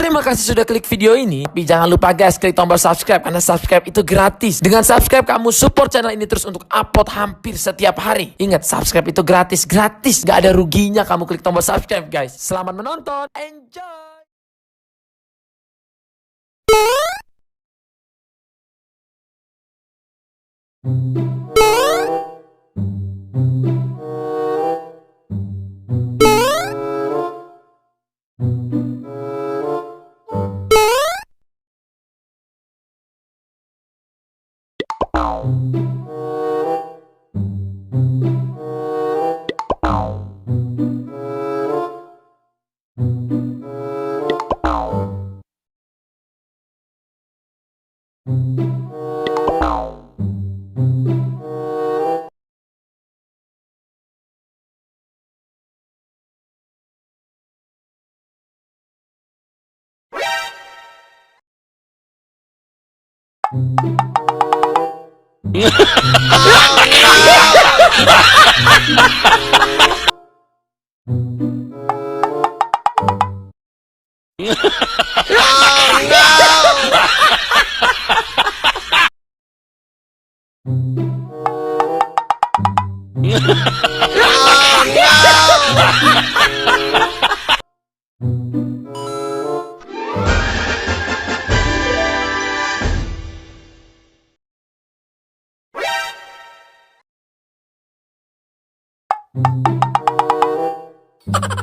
Terima kasih sudah klik video ini. Tapi jangan lupa guys, klik tombol subscribe karena subscribe itu gratis. Dengan subscribe kamu support channel ini terus untuk upload hampir setiap hari. Ingat, subscribe itu gratis. Gak ada ruginya kamu klik tombol subscribe guys. Selamat menonton. Enjoy.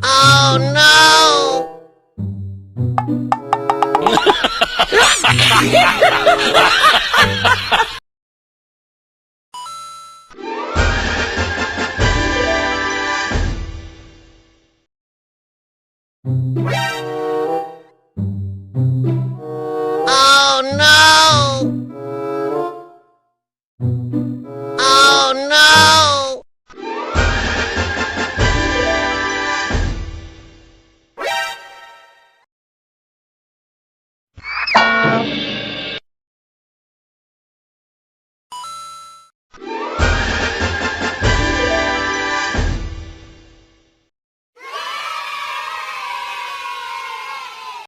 Oh no! Oh no! Oh no!